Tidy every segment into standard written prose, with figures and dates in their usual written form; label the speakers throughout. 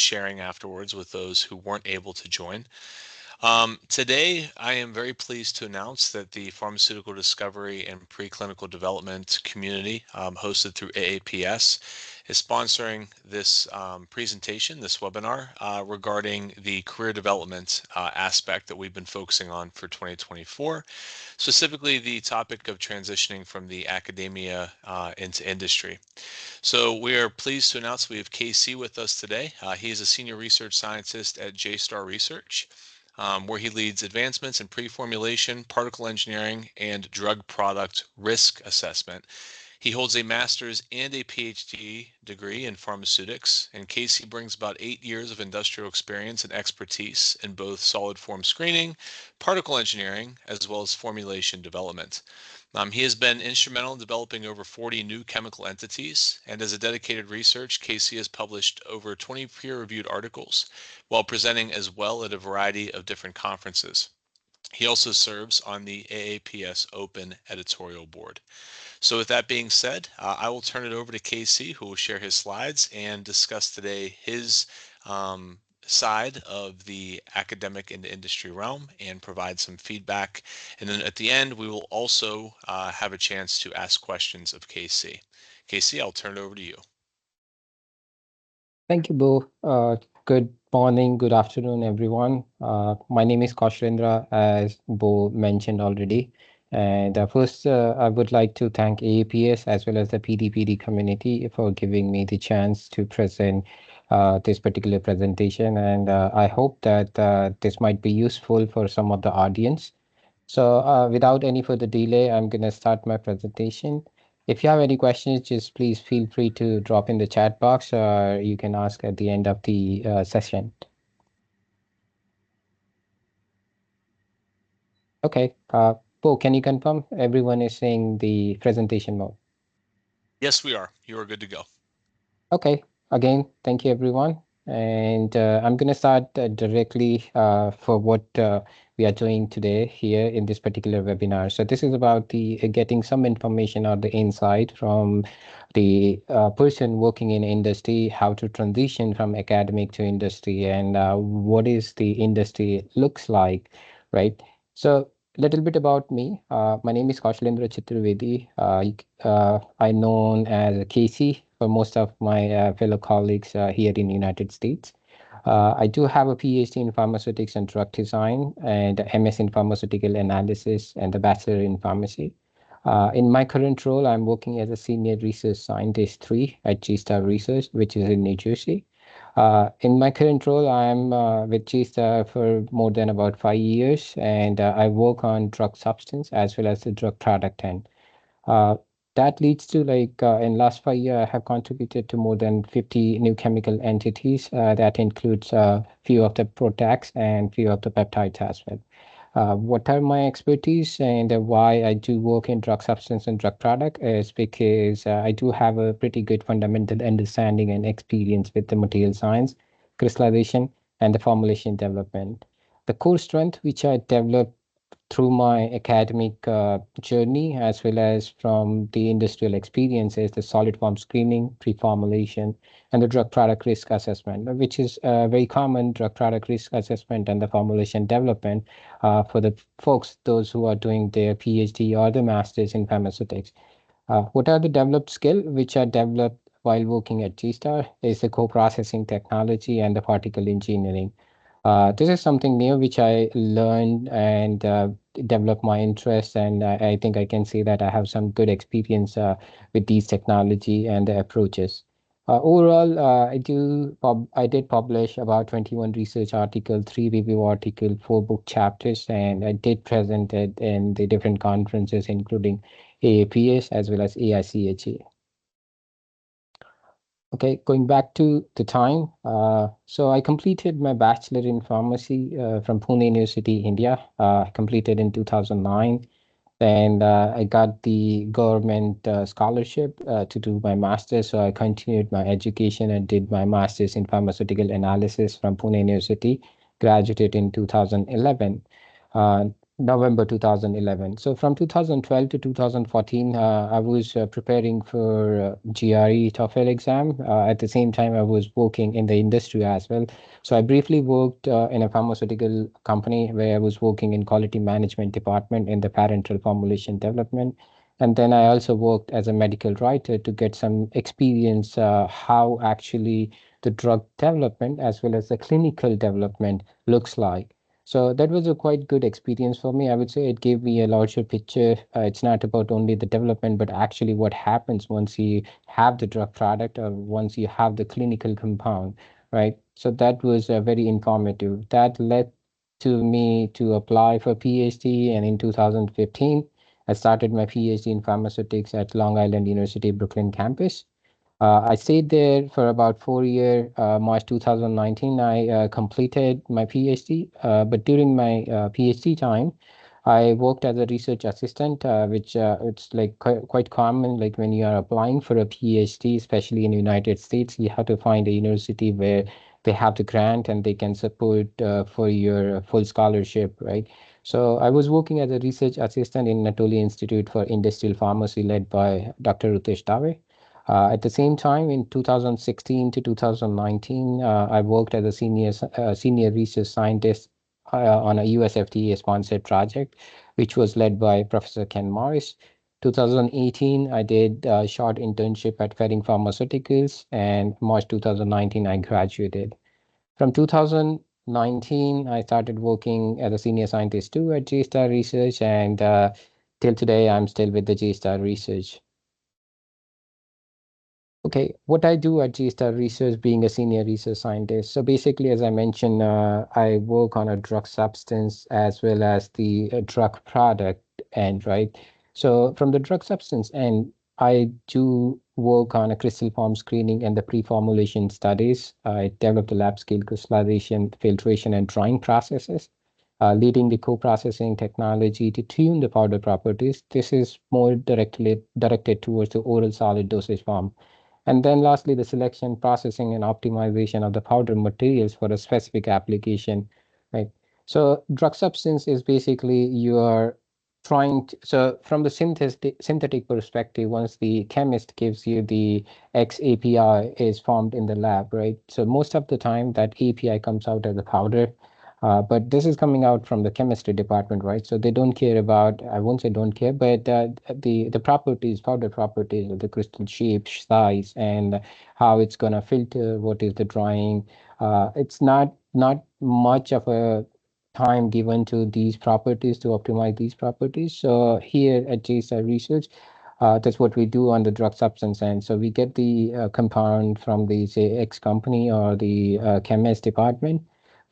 Speaker 1: sharing afterwards with those who weren't able to join. Today, I am very pleased to announce that the Pharmaceutical Discovery and Preclinical Development Community, hosted through AAPS, is sponsoring this presentation, this webinar, regarding the career development aspect that we've been focusing on for 2024, specifically the topic of transitioning from the academia into industry. So we are pleased to announce we have KC with us today. He is a senior research scientist at JSTAR Research, where he leads advancements in pre-formulation, particle engineering, and drug product risk assessment. He holds a master's and a PhD degree in pharmaceutics, and Casey brings about 8 years of industrial experience and expertise in both solid form screening, particle engineering, as well as formulation development. He has been instrumental in developing over 40 new chemical entities, and as a dedicated research, Casey has published over 20 peer-reviewed articles while presenting as well at a variety of different conferences. He also serves on the AAPS Open Editorial Board. So with that being said, I will turn it over to Casey, who will share his slides and discuss today his side of the academic and industry realm and provide some feedback. And then at the end, we will also have a chance to ask questions of Casey. Casey, I'll turn it over to you.
Speaker 2: Thank you, Bo. Good morning, good afternoon, everyone. My name is Kaushalendra, as Bo mentioned already. And first, I would like to thank AAPS as well as the PDPD community for giving me the chance to present this particular presentation. And I hope that this might be useful for some of the audience. So without any further delay, I'm going to start my presentation. If you have any questions, just please feel free to drop in the chat box, or you can ask at the end of the session. Okay, Bo, can you confirm everyone is saying the presentation mode?
Speaker 1: Yes, we are. You are good to go.
Speaker 2: Okay, again, thank you, everyone. And I'm going to start directly for what we are doing today here in this particular webinar. So this is about the getting some information or the insight from the person working in industry, how to transition from academic to industry, and what is the industry looks like, right? So a little bit about me. My name is Kaushalendra Chaturvedi. I'm known as Casey for most of my fellow colleagues here in the United States. I do have a PhD in pharmaceutics and drug design and a MS in pharmaceutical analysis and a bachelor in pharmacy. In my current role, I'm working as a senior research scientist 3 at G-Star Research, which is in New Jersey. In my current role, I'm with G-Star for more than about 5 years, and I work on drug substance as well as the drug product end. That leads to in last 5 years, I have contributed to more than 50 new chemical entities. That includes a few of the proteins and few of the peptides as well. What are my expertise and why I do work in drug substance and drug product is because I do have a pretty good fundamental understanding and experience with the material science, crystallization, and the formulation development. The core strength which I developed through my academic journey as well as from the industrial experiences, the solid form screening, pre-formulation, and the drug product risk assessment, which is a very common drug product risk assessment and the formulation development for the folks, those who are doing their PhD or the masters in pharmaceutics. What are the developed skills which are developed while working at G-Star is the co-processing technology and the particle engineering. This is something new which I learned and developed my interest, and I think I can say that I have some good experience with these technology and the approaches. Overall, I did publish about 21 research articles, 3 review articles, 4 book chapters, and I did present it in the different conferences, including AAPS as well as AICHA. Okay, going back to the time. So I completed my bachelor in pharmacy from Pune University, India, completed in 2009. And I got the government scholarship to do my master's. So I continued my education and did my master's in pharmaceutical analysis from Pune University, graduated in 2011. November 2011. So from 2012 to 2014, I was preparing for GRE TOEFL exam. At the same time, I was working in the industry as well. So I briefly worked in a pharmaceutical company where I was working in quality management department in the parenteral formulation development. And then I also worked as a medical writer to get some experience how actually the drug development as well as the clinical development looks like. So that was a quite good experience for me. I would say it gave me a larger picture. It's not about only the development, but actually what happens once you have the drug product or once you have the clinical compound, right? So that was very informative. That led to me to apply for PhD, and in 2015, I started my PhD in pharmaceutics at Long Island University Brooklyn campus. I stayed there for about 4 years. March 2019, I completed my PhD. But during my PhD time, I worked as a research assistant, which it's like quite common. Like when you are applying for a PhD, especially in the United States, you have to find a university where they have the grant and they can support for your full scholarship, right? So I was working as a research assistant in Natoli Institute for Industrial Pharmacy, led by Dr. Rutesh Dave. At the same time, in 2016 to 2019, I worked as a senior research scientist on a US FDA sponsored project, which was led by Professor Ken Morris. 2018, I did a short internship at Ferring Pharmaceuticals, and March 2019, I graduated. From 2019, I started working as a senior scientist too at J-Star Research, and till today, I'm still with the J-Star Research. Okay, what I do at G-Star Research, being a senior research scientist. So basically, as I mentioned, I work on a drug substance as well as the drug product end, right? So from the drug substance end, I do work on a crystal form screening and the pre-formulation studies. I develop the lab scale crystallization, filtration, and drying processes, leading the co-processing technology to tune the powder properties. This is more directly directed towards the oral solid dosage form. And then lastly, the selection, processing, and optimization of the powder materials for a specific application, right? So drug substance is basically you are trying to, so from the synthetic perspective, once the chemist gives you the X API is formed in the lab, right? So most of the time that API comes out as a powder. But this is coming out from the chemistry department, right? So they don't care about, I won't say don't care, but the properties, powder properties of the crystal shape, size, and how it's gonna filter, what is the drying. It's not much of a time given to these properties to optimize these properties. So here at JSI Research, that's what we do on the drug substance end. So we get the compound from the say X company or the chemist department.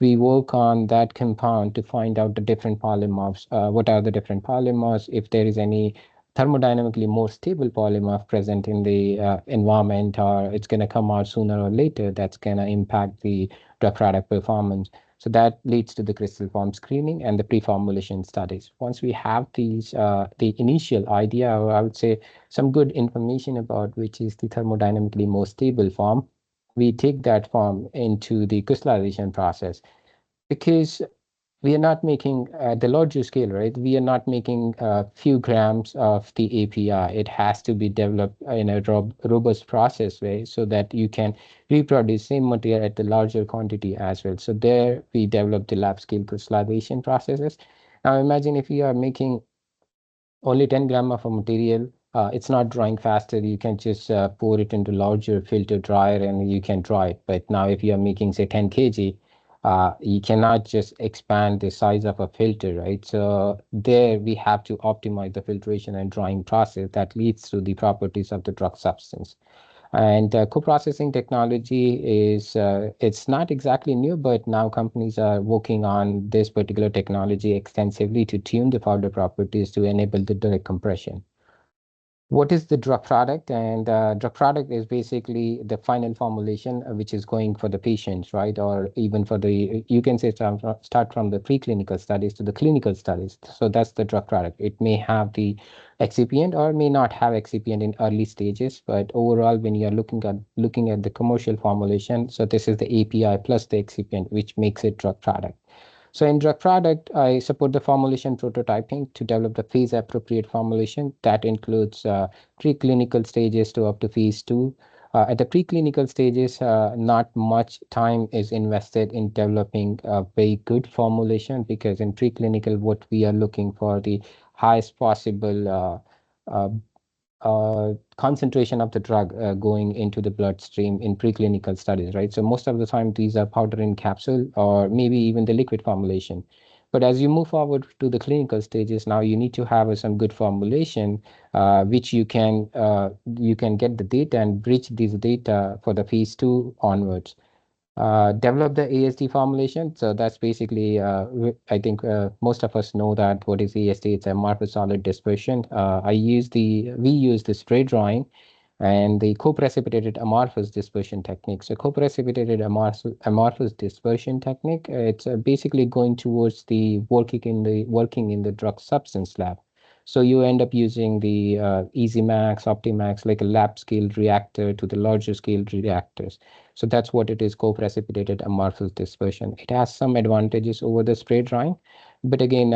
Speaker 2: We work on that compound to find out the different polymorphs. What are the different polymorphs? If there is any thermodynamically more stable polymorph present in the environment, or it's going to come out sooner or later, that's going to impact the drug product performance. So that leads to the crystal form screening and the pre-formulation studies. Once we have these, the initial idea, or I would say some good information about which is the thermodynamically more stable form, we take that form into the crystallization process, because we are not making at the larger scale, right? We are not making a few grams of the API. It has to be developed in a robust process way so that you can reproduce same material at the larger quantity as well. So there we develop the lab scale crystallization processes. Now imagine if you are making only 10 gram of a material. It's not drying faster. You can just pour it into larger filter dryer and you can dry it. But now if you are making say 10 kg, you cannot just expand the size of a filter, right? So there we have to optimize the filtration and drying process that leads to the properties of the drug substance. And co-processing technology is it's not exactly new, but now companies are working on this particular technology extensively to tune the powder properties to enable the direct compression. What is the drug product? And drug product is basically the final formulation which is going for the patients, right? Or even for the, you can say start from the preclinical studies to the clinical studies. So that's the drug product. It may have the excipient or may not have excipient in early stages, but overall, when you're looking at the commercial formulation, so this is the API plus the excipient, which makes it drug product. So in drug product, I support the formulation prototyping to develop the phase appropriate formulation that includes preclinical stages to up to phase two. At the preclinical stages, not much time is invested in developing a very good formulation because in preclinical, what we are looking for the highest possible uh, concentration of the drug going into the bloodstream in preclinical studies, right? So most of the time, these are powder in capsule or maybe even the liquid formulation. But as you move forward to the clinical stages, now you need to have some good formulation, which you can get the data and bridge these data for the phase two onwards. Develop the ASD formulation. So that's basically, I think most of us know that what is ASD. It's amorphous solid dispersion. We use the spray drying and the co-precipitated amorphous dispersion technique. So co-precipitated amorphous dispersion technique, it's basically going towards the working in the drug substance lab. So you end up using the EasyMax, Optimax, like a lab scale reactor to the larger scale reactors. So that's what it is, co-precipitated amorphous dispersion. It has some advantages over the spray drying, but again,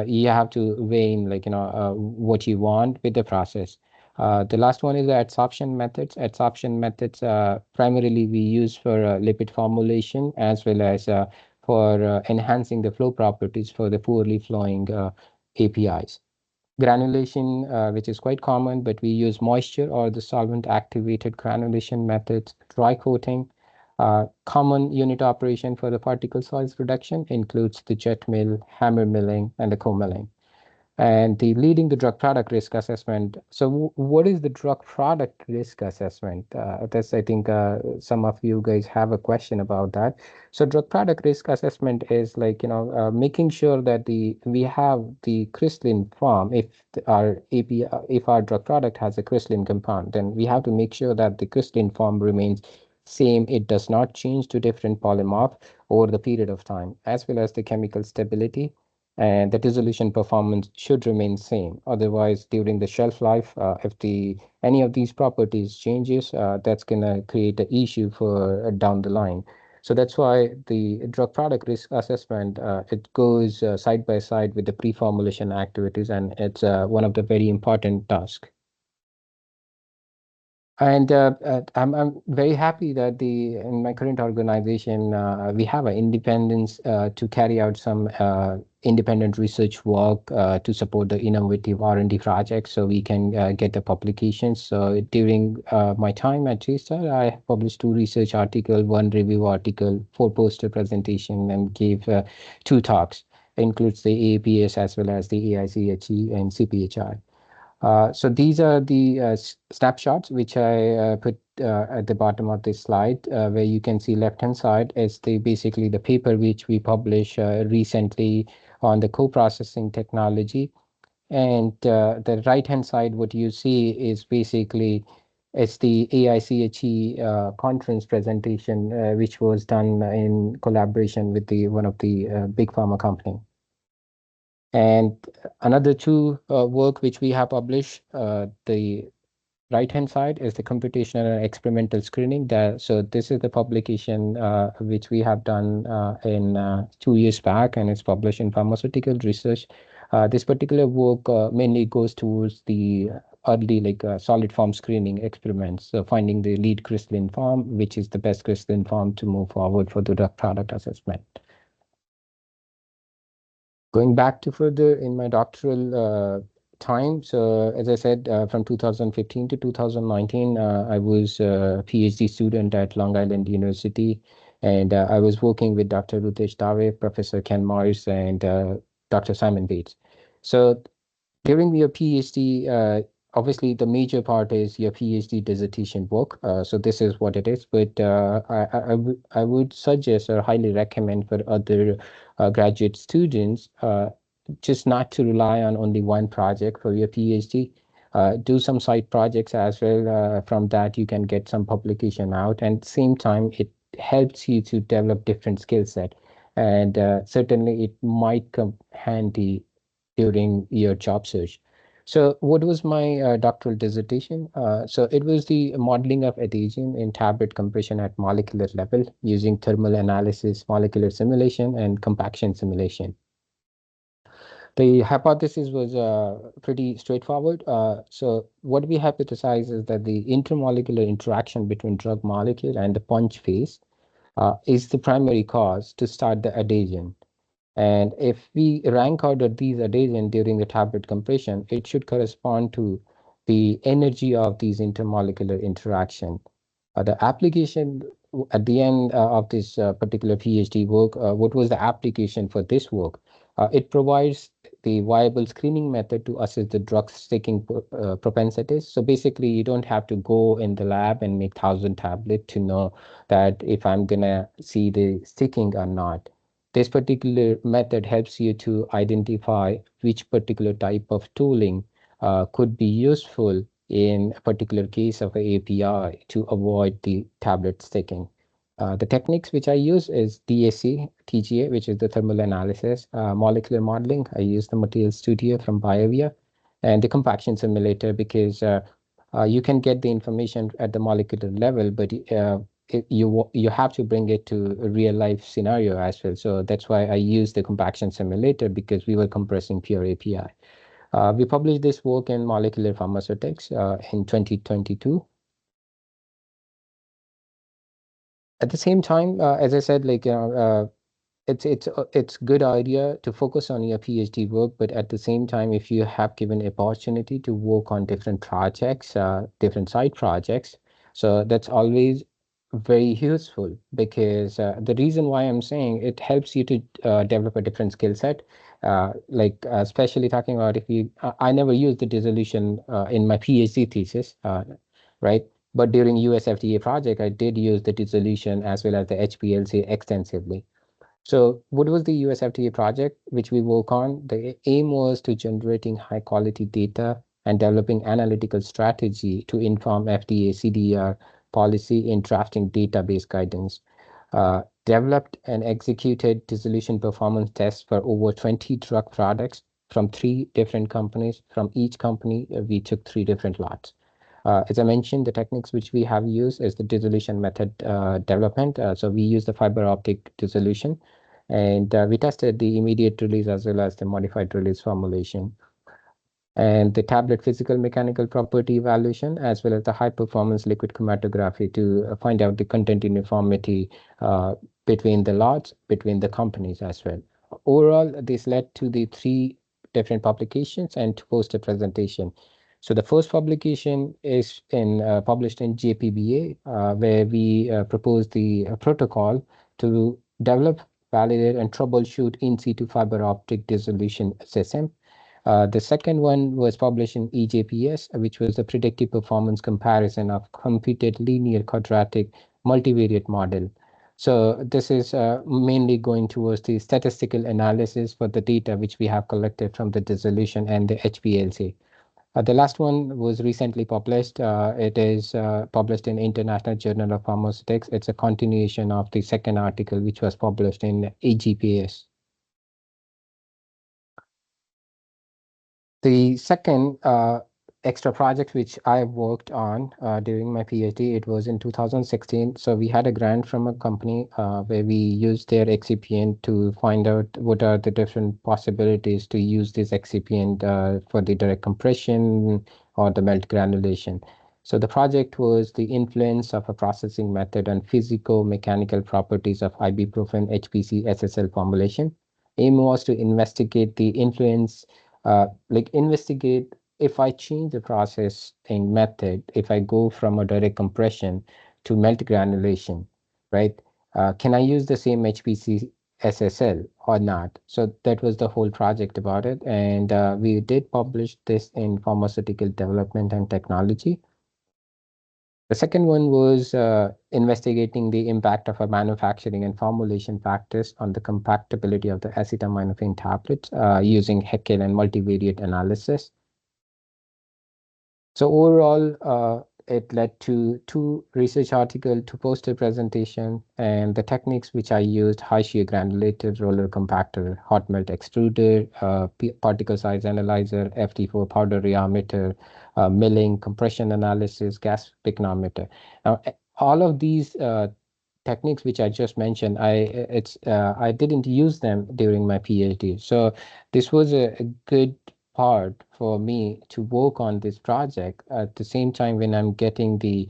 Speaker 2: you have to weigh in what you want with the process. The last one is the adsorption methods. Adsorption methods primarily we use for lipid formulation as well as for enhancing the flow properties for the poorly flowing APIs. Granulation, which is quite common, but we use moisture or the solvent activated granulation methods. Dry coating, common unit operation for the particle size reduction includes the jet mill, hammer milling, and the co-milling. And the leading the drug product risk assessment. So what is the drug product risk assessment? That's, I think, some of you guys have a question about that. So drug product risk assessment is like, making sure that we have the crystalline form. Our API, if our drug product has a crystalline compound, then we have to make sure that the crystalline form remains same. It does not change to different polymorph over the period of time, as well as the chemical stability and the dissolution performance should remain same. Otherwise, during the shelf life, if the any of these properties changes, that's gonna create an issue for down the line. So that's why the drug product risk assessment it goes side by side with the pre-formulation activities, and it's one of the very important tasks. And I'm very happy that in my current organization we have an independence to carry out some independent research work to support the innovative R&D projects, so we can get the publications. So during my time at JSTAR, I published 2 research articles, 1 review article, 4 poster presentation, and gave 2 talks. It includes the AAPS as well as the AICHE and CPHI. So these are the snapshots which I put at the bottom of this slide, where you can see left-hand side is basically the paper which we published recently on the co-processing technology, and the right-hand side, what you see is basically it's the AICHE conference presentation, which was done in collaboration with the one of the big pharma company. And another 2 work which we have published, the right-hand side is the computational and experimental screening. So this is the publication which we have done in 2 years back, and it's published in Pharmaceutical Research. This particular work mainly goes towards the early solid form screening experiments, so finding the lead crystalline form, which is the best crystalline form to move forward for the drug product assessment. Going back to further in my doctoral time, so as I said, from 2015 to 2019, I was a PhD student at Long Island University, and I was working with Dr. Rutesh Dave, Professor Ken Morris, and Dr. Simon Bates. So during your PhD, obviously the major part is your PhD dissertation work. So this is what it is. But I would suggest or highly recommend for other graduate students just not to rely on only one project for your PhD. Do some side projects as well. From that, you can get some publication out, and same time, it helps you to develop different skill set. And certainly, it might come handy during your job search. So what was my doctoral dissertation? So it was the modeling of adhesion in tablet compression at molecular level using thermal analysis, molecular simulation, and compaction simulation. The hypothesis was pretty straightforward. So what we hypothesized is that the intermolecular interaction between drug molecule and the punch phase is the primary cause to start the adhesion. And if we rank order these adhesion during the tablet compression, it should correspond to the energy of these intermolecular interaction. The application at the end of this particular PhD work, what was the application for this work? It provides the viable screening method to assess the drug sticking propensities. So basically, you don't have to go in the lab and make 1,000 tablets to know that if I'm gonna see the sticking or not. This particular method helps you to identify which particular type of tooling could be useful in a particular case of a API to avoid the tablet sticking. The techniques which I use is DAC, TGA, which is the thermal analysis, molecular modeling. I use the Material Studio from BioVia, and the compaction simulator because you can get the information at the molecular level, but you have to bring it to a real life scenario as well. So that's why I use the compaction simulator because we were compressing pure API. We published this work in Molecular Pharmaceutics in 2022. At the same time, as I said, it's good idea to focus on your PhD work, but at the same time, if you have given opportunity to work on different projects, different side projects, so that's always very useful because the reason why I'm saying it helps you to develop a different skill set. Especially talking about if you, I never used the dissolution in my PhD thesis, right? But during USFDA project, I did use the dissolution as well as the HPLC extensively. So what was the USFDA project which we work on? The aim was to generating high quality data and developing analytical strategy to inform FDA CDR policy in drafting database guidance. Developed and executed dissolution performance tests for over 20 drug products from 3 different companies. From each company, we took 3 different lots. As I mentioned, the techniques which we have used is the dissolution method development. So we use the fiber optic dissolution, and we tested the immediate release as well as the modified release formulation, and the tablet physical mechanical property evaluation, as well as the high performance liquid chromatography to find out the content uniformity between the lots, between the companies as well. Overall, this led to the 3 different publications and to poster presentation. So the first publication is published in JPBA, where we proposed the protocol to develop, validate, and troubleshoot in situ fiber optic dissolution system. The second one was published in EJPS, which was the predictive performance comparison of computed linear quadratic multivariate model. So this is mainly going towards the statistical analysis for the data which we have collected from the dissolution and the HPLC. The last one was recently published. It is published in International Journal of Pharmaceutics. It's a continuation of the second article, which was published in EGPS. The second extra project which I worked on during my PhD, it was in 2016. So we had a grant from a company where we used their excipient to find out what are the different possibilities to use this excipient for the direct compression or the melt granulation. So the project was the influence of a processing method on physico-mechanical properties of ibuprofen HPC SSL formulation. Aim was to investigate the influence investigate if I change the processing method, if I go from a direct compression to melt granulation, right? Can I use the same HPC SSL or not? So that was the whole project about it. And we did publish this in Pharmaceutical Development and Technology. The second one was investigating the impact of a manufacturing and formulation factors on the compactability of the acetaminophen tablets using Heckel and multivariate analysis. So overall, it led to two research article, two poster presentation, and the techniques which I used: high shear granulator, roller compactor, hot melt extruder, particle size analyzer, FT4 powder rheometer, milling, compression analysis, gas picnometer. Now, all of these techniques which I just mentioned, I didn't use them during my PhD. So this was a good part for me to work on this project. At the same time, when I'm getting the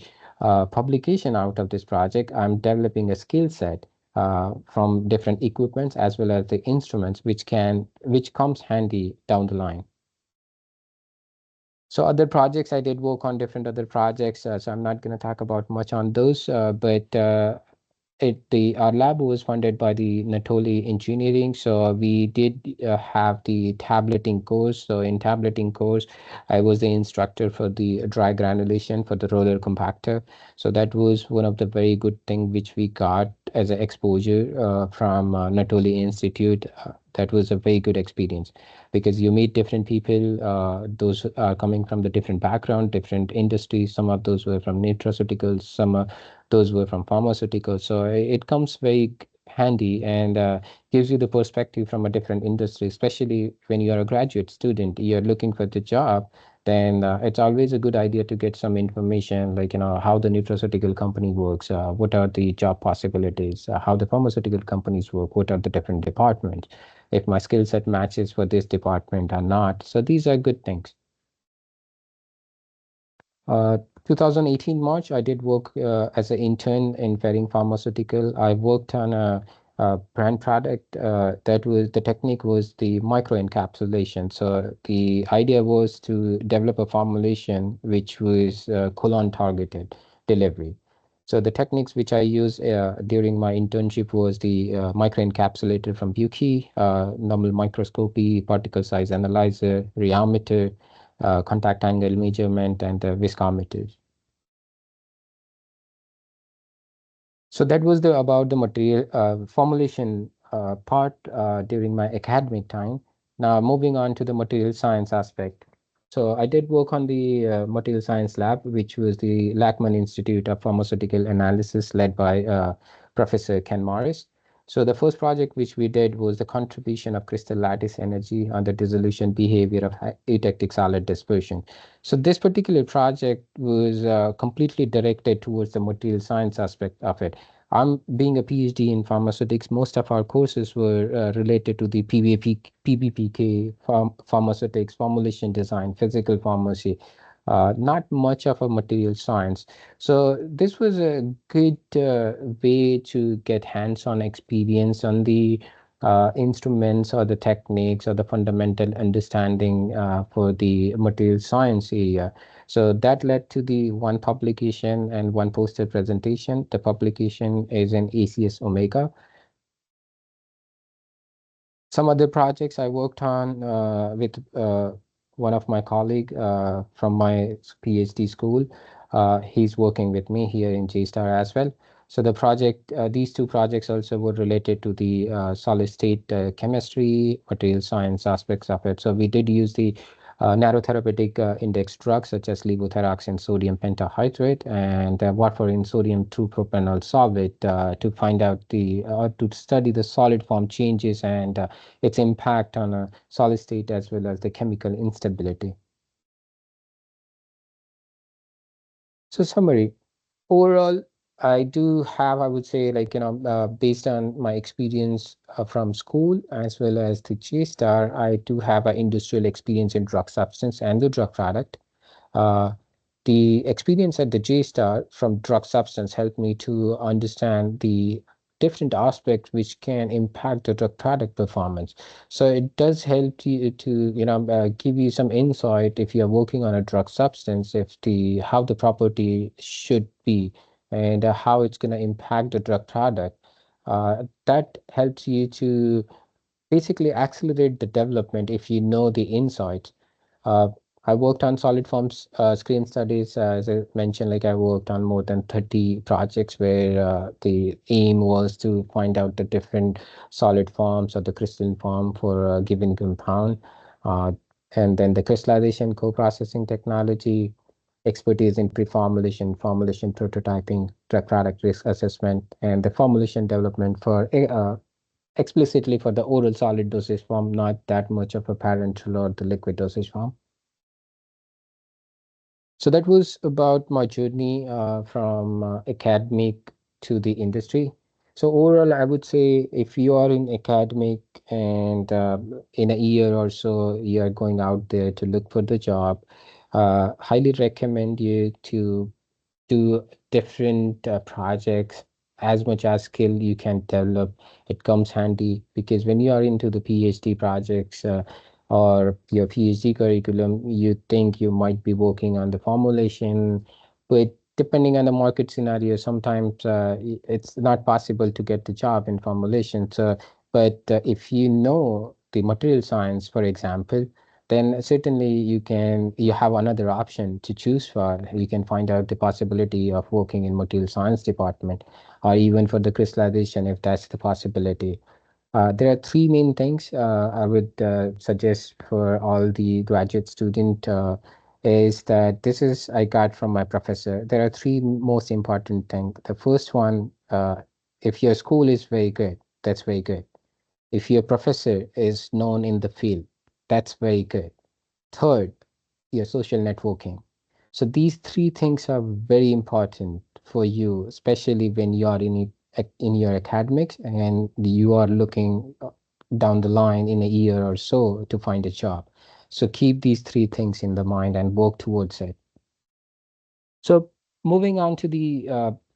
Speaker 2: publication out of this project, I'm developing a skill set from different equipments as well as the instruments, which comes handy down the line. So other projects, I did work on different other projects, so I'm not going to talk about much on those, but our lab was funded by the Natoli Engineering, so we did have the tableting course. So in tableting course, I was the instructor for the dry granulation for the roller compactor. So that was one of the very good thing which we got as an exposure from Natoli Institute. That was a very good experience because you meet different people. Those are coming from the different background, different industries. Some of those were from nutraceuticals, those were from pharmaceuticals. So it comes very handy and gives you the perspective from a different industry, especially when you are a graduate student, you're looking for the job. Then it's always a good idea to get some information, like how the nutraceutical company works, what are the job possibilities, how the pharmaceutical companies work, what are the different departments, if my skill set matches for this department or not. So these are good things. 2018 March, I did work as an intern in Ferring Pharmaceutical. I worked on a brand product that was the technique was the microencapsulation. So the idea was to develop a formulation which was colon targeted delivery. So the techniques which I used during my internship was the microencapsulator from Buki, normal microscopy, particle size analyzer, rheometer, contact angle measurement, and the viscometers. So that was the about the material formulation part during my academic time. Now moving on to the material science aspect. So I did work on the material science lab, which was the Lackman Institute of Pharmaceutical Analysis, led by Professor Ken Morris. So the first project which we did was the contribution of crystal lattice energy on the dissolution behavior of eutectic solid dispersion. So this particular project was completely directed towards the material science aspect of it. I'm being a PhD in pharmaceutics. Most of our courses were related to the PBPK, pharmaceutics, formulation design, physical pharmacy, not much of a material science. So this was a good way to get hands-on experience on the instruments or the techniques or the fundamental understanding for the material science area. So that led to the one publication and one poster presentation. The publication is in ACS Omega. Some other projects I worked on with one of my colleague from my PhD school. He's working with me here in JSTAR as well. So the project, these two projects also were related to the solid state chemistry, material science aspects of it. So we did use the narrow therapeutic index drugs such as levothyroxine sodium pentahydrate and warfarin sodium 2-propanol solvate to find out to study the solid form changes and its impact on a solid state as well as the chemical instability. So summary, overall, I do have, I would say, like, based on my experience from school as well as the JSTAR, I do have an industrial experience in drug substance and the drug product. Uh, the experience at the JSTAR from drug substance helped me to understand the different aspects which can impact the drug product performance. So it does help you to, give you some insight if you're working on a drug substance, if the how the property should be and how it's going to impact the drug product. That helps you to basically accelerate the development if you know the insights. uh, I worked on solid forms screen studies. As I mentioned, like I worked on more than 30 projects where the aim was to find out the different solid forms or the crystalline form for a given compound. Uh, and then the crystallization co-processing technology. expertise in pre-formulation, formulation prototyping, drug product risk assessment, and the formulation development for explicitly for the oral solid dosage form, not that much of a parenteral or the liquid dosage form. So that was about my journey from academic to the industry. So overall, I would say if you are in academic and in a year or so, you are going out there to look for the job, highly recommend you to do different projects as much as skill you can develop. It comes handy because when you are into the PhD projects or your PhD curriculum, you think you might be working on the formulation, but depending on the market scenario, sometimes it's not possible to get the job in formulation. So, but if you know the material science, for example, then certainly you have another option to choose for. You can find out the possibility of working in material science department or even for the crystallization if that's the possibility. There are three main things I would suggest for all the graduate student is that this is I got from my professor. There are three most important things. The first one, if your school is very good, that's very good. If your professor is known in the field, that's very good. Third, your social networking. So these three things are very important for you, especially when you are in your academics and you are looking down the line in a year or so to find a job. So keep these three things in the mind and work towards it. So moving on to the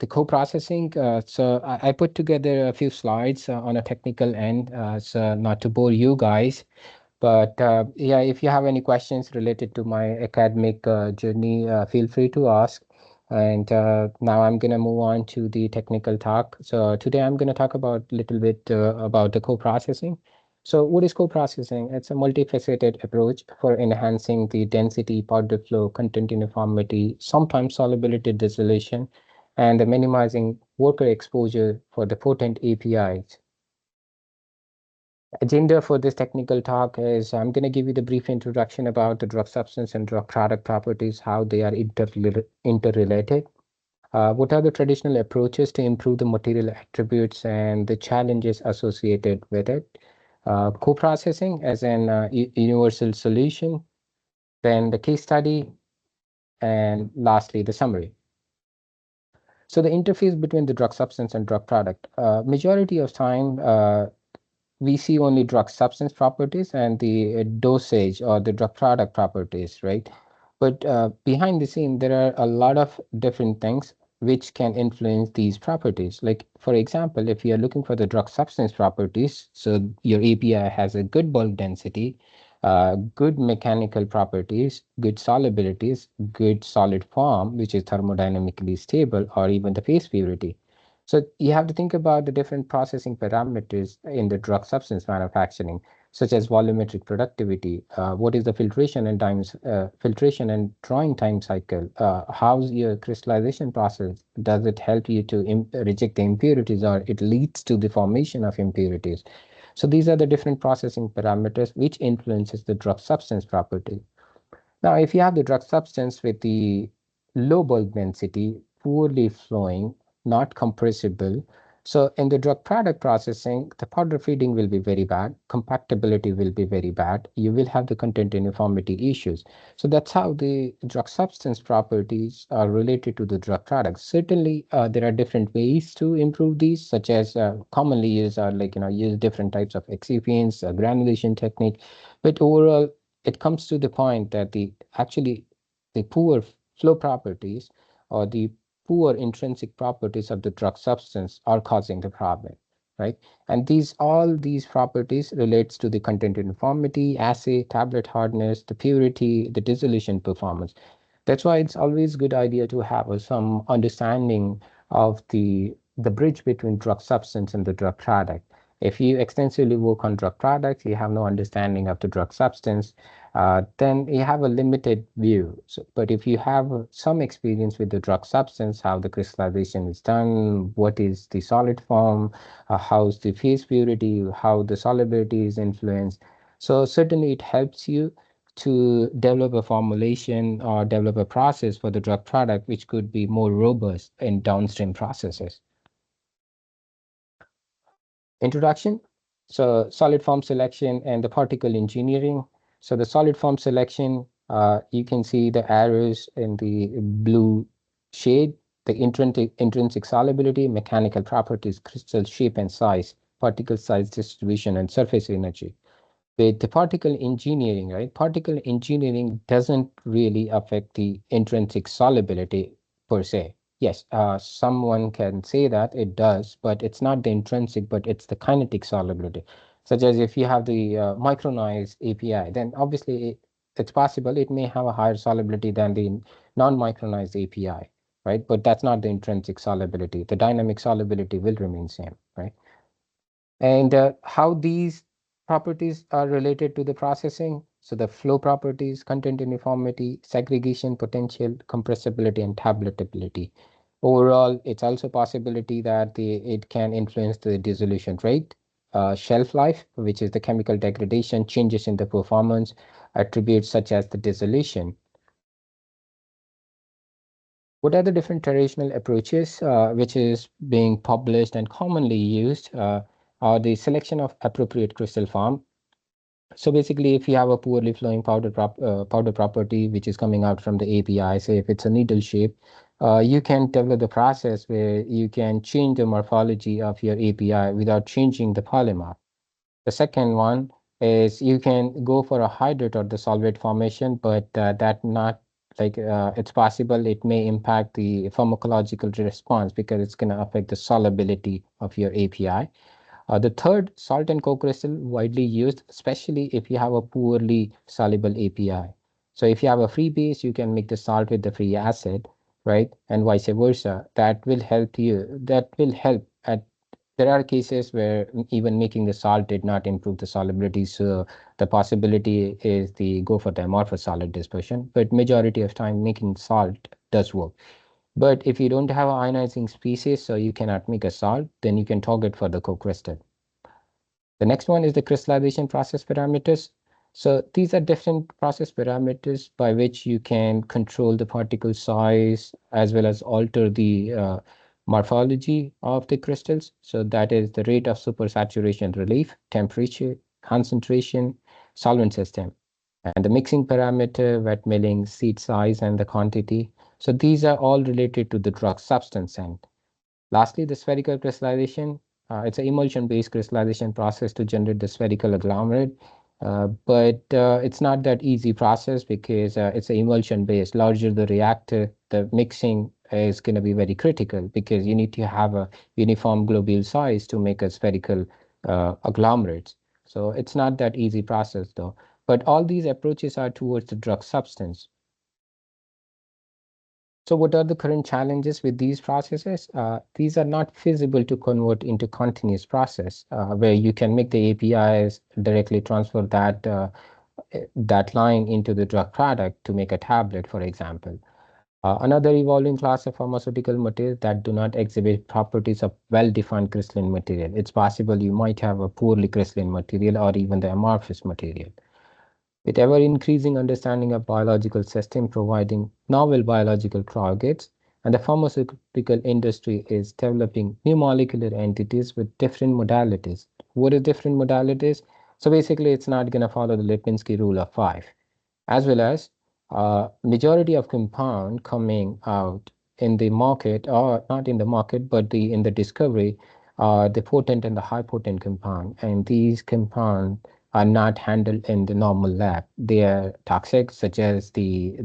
Speaker 2: co-processing. So I put together a few slides on a technical end, so not to bore you guys. But yeah, if you have any questions related to my academic journey, feel free to ask. And now I'm going to move on to the technical talk. So today I'm going to talk about a little bit about the co-processing. So what is co-processing? It's a multifaceted approach for enhancing the density, powder flow, content uniformity, sometimes solubility dissolution, and minimizing worker exposure for the potent APIs. Agenda for this technical talk is I'm going to give you the brief introduction about the drug substance and drug product properties, how they are interrelated. What are the traditional approaches to improve the material attributes and the challenges associated with it? Co-processing as an universal solution, then the case study, and lastly, the summary. So the interface between the drug substance and drug product. Majority of time, we see only drug substance properties and the dosage or the drug product properties, right? But behind the scene, there are a lot of different things which can influence these properties. Like, for example, if you are looking for the drug substance properties, so your API has a good bulk density, good mechanical properties, good solubilities, good solid form, which is thermodynamically stable, or even the phase purity. So you have to think about the different processing parameters in the drug substance manufacturing, such as volumetric productivity. What is the filtration and drawing time cycle? How's your crystallization process? Does it help you to reject the impurities, or it leads to the formation of impurities? So these are the different processing parameters which influences the drug substance property. Now, if you have the drug substance with the low bulk density, poorly flowing, not compressible, so in the drug product processing, the powder feeding will be very bad, compactability will be very bad, you will have the content uniformity issues. So that's how the drug substance properties are related to the drug products. Certainly, there are different ways to improve these, such as commonly used are like, use different types of excipients, granulation technique, but overall, it comes to the point that the poor flow properties or the poor intrinsic properties of the drug substance are causing the problem, right? And all these properties relates to the content uniformity, assay, tablet hardness, the purity, the dissolution performance. That's why it's always good idea to have some understanding of the bridge between drug substance and the drug product. If you extensively work on drug products, you have no understanding of the drug substance, then you have a limited view. So, but if you have some experience with the drug substance, how the crystallization is done, what is the solid form, how's the phase purity, how the solubility is influenced. So certainly it helps you to develop a formulation or develop a process for the drug product, which could be more robust in downstream processes. Introduction. So solid form selection and the particle engineering. So the solid form selection, you can see the arrows in the blue shade, the intrinsic solubility, mechanical properties, crystal shape and size, particle size distribution, and surface energy. With the particle engineering, right? Particle engineering doesn't really affect the intrinsic solubility per se. Yes, someone can say that it does, but it's not the intrinsic, but it's the kinetic solubility. Such as if you have the micronized API, then obviously it's possible it may have a higher solubility than the non-micronized API, right? But that's not the intrinsic solubility. The dynamic solubility will remain same, right? And how these properties are related to the processing. So the flow properties, content uniformity, segregation potential, compressibility, and tabletability. Overall, it's also possibility that it can influence the dissolution rate, shelf life, which is the chemical degradation, changes in the performance, attributes such as the dissolution. What are the different traditional approaches which is being published and commonly used are the selection of appropriate crystal form. So basically, if you have a poorly flowing powder property which is coming out from the API, say if it's a needle shape, you can develop the process where you can change the morphology of your API without changing the polymer. The second one is you can go for a hydrate or the solvate formation, but that not like it's possible it may impact the pharmacological response because it's going to affect the solubility of your API. The third, salt and co-crystal, widely used, especially if you have a poorly soluble API. So if you have a free base, you can make the salt with the free acid, right? And vice versa. That will help you. That will help at there are cases where even making the salt did not improve the solubility. So the possibility is the go for the amorphous solid dispersion. But majority of time making salt does work. But if you don't have an ionizing species, so you cannot make a salt, then you can target for the co-crystal. The next one is the crystallization process parameters. So these are different process parameters by which you can control the particle size as well as alter the morphology of the crystals. So that is the rate of supersaturation relief, temperature, concentration, solvent system, and the mixing parameter, wet milling, seed size, and the quantity. So these are all related to the drug substance end. Lastly, the spherical crystallization. It's an emulsion-based crystallization process to generate the spherical agglomerate. But it's not that easy process because it's an emulsion-based. Larger the reactor, the mixing is going to be very critical because you need to have a uniform globule size to make a spherical agglomerates. So it's not that easy process though. But all these approaches are towards the drug substance. So what are the current challenges with these processes? These are not feasible to convert into continuous process where you can make the APIs directly transfer that line into the drug product to make a tablet, for example. Another evolving class of pharmaceutical materials that do not exhibit properties of well-defined crystalline material. It's possible you might have a poorly crystalline material or even the amorphous material. With ever-increasing understanding of biological system providing novel biological targets, and the pharmaceutical industry is developing new molecular entities with different modalities. What are different modalities? So basically, it's not going to follow the Lipinski rule of five, as well as majority of compound coming out in the market, or not in the market, but in the discovery, the potent and the high potent compound. And these compounds are not handled in the normal lab. They are toxic, such as the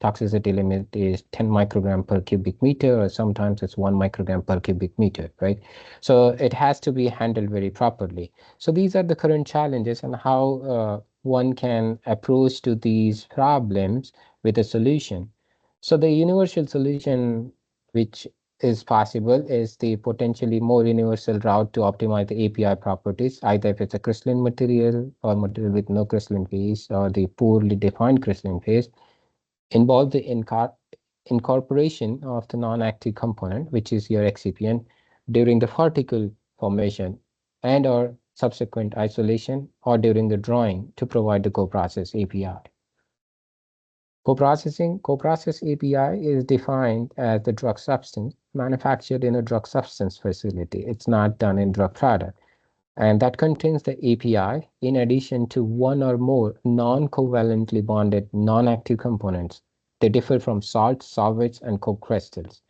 Speaker 2: toxicity limit is 10 microgram per cubic meter, or sometimes it's 1 microgram per cubic meter, right? So it has to be handled very properly. So these are the current challenges and how one can approach to these problems with a solution. So the universal solution which is possible is the potentially more universal route to optimize the API properties, either if it's a crystalline material or material with no crystalline phase or the poorly defined crystalline phase, involve the incorporation of the non-active component, which is your excipient, during the particle formation and or subsequent isolation or during the drawing to provide the co-process API. Co-process API is defined as the drug substance manufactured in a drug substance facility. It's not done in drug product. And that contains the API in addition to one or more non-covalently bonded non-active components. They differ from salts, solvates, and co-crystals.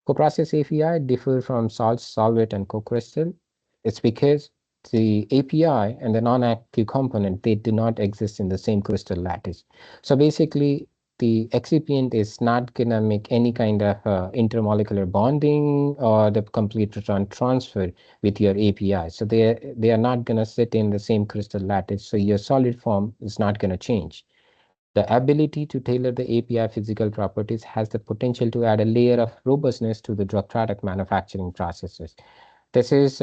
Speaker 2: Co-process API differ from salt, solvate, and co-crystal. It's because the API and the non-active component, they do not exist in the same crystal lattice. So basically, the excipient is not gonna make any kind of intermolecular bonding or the complete return transfer with your API. So they are not gonna sit in the same crystal lattice. So your solid form is not gonna change. The ability to tailor the API physical properties has the potential to add a layer of robustness to the drug product manufacturing processes. This is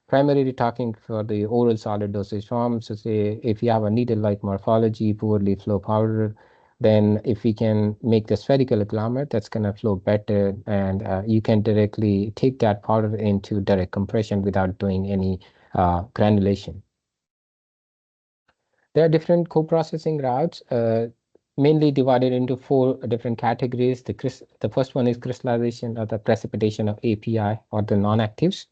Speaker 2: primarily talking for the oral solid dosage form. So say if you have a needle-like morphology, poorly flow powder, then if we can make the spherical agglomerate, that's going to flow better, and you can directly take that powder into direct compression without doing any granulation. There are different co-processing routes, mainly divided into four different categories. The first one is crystallization or the precipitation of API or the non-actives.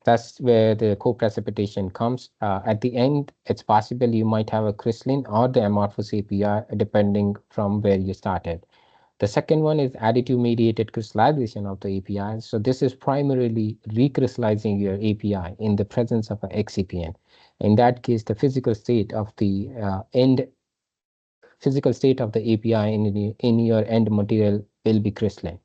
Speaker 2: That's where the co-precipitation comes. At the end, it's possible you might have a crystalline or the amorphous API, depending from where you started. The second one is additive mediated crystallization of the API. So this is primarily recrystallizing your API in the presence of an excipient. In that case, the physical state of the API in your end material will be crystalline.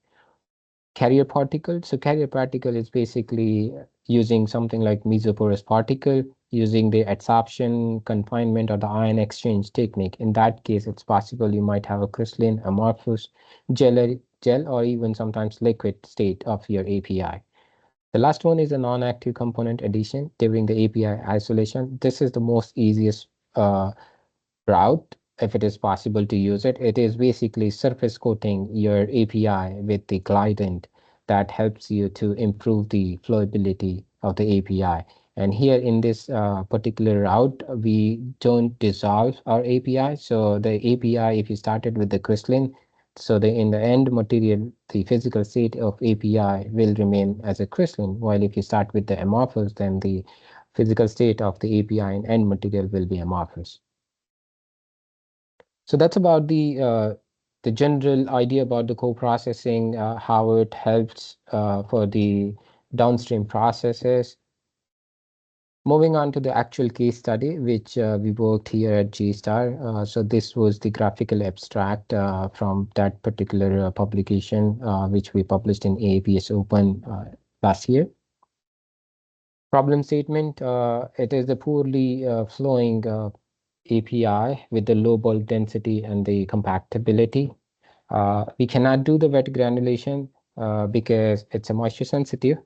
Speaker 2: Carrier particle. So carrier particle is basically using something like mesoporous particle, using the adsorption, confinement, or the ion exchange technique. In that case, it's possible you might have a crystalline, amorphous, gel, or even sometimes liquid state of your API. The last one is a non-active component addition during the API isolation. This is the most easiest route if it is possible to use it. It is basically surface coating your API with the glidant that helps you to improve the flowability of the API. And here in this particular route, we don't dissolve our API. So the API, if you started with the crystalline, so in the end material, the physical state of API will remain as a crystalline, while if you start with the amorphous, then the physical state of the API and end material will be amorphous. So that's about the general idea about the co-processing, how it helps for the downstream processes. Moving on to the actual case study, which we worked here at G-Star. So this was the graphical abstract from that particular publication, which we published in AAPS Open last year. Problem statement, it is the poorly flowing API with the low bulk density and the compactability. We cannot do the wet granulation because it's a moisture sensitive.